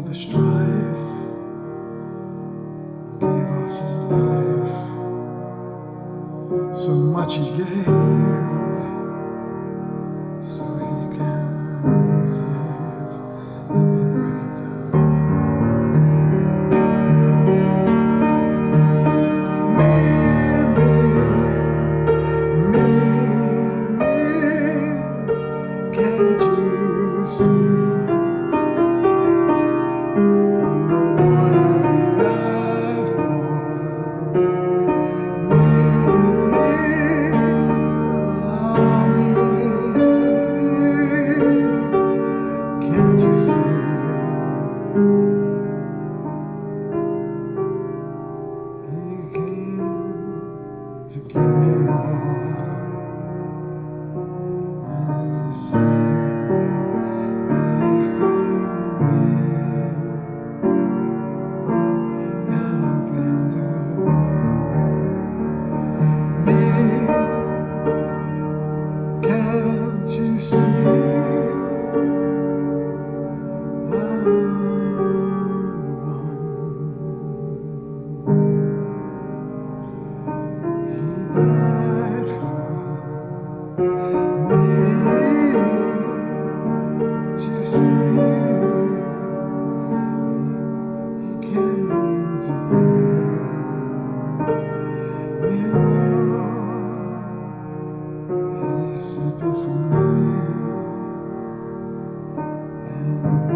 the strife, gave us his life. So much he gave, so he can save. Let me break it down. Can't you see? I'm the one that he died for. Can't you see? He came to give me more, and he said, before me, and open door. Can't you see? And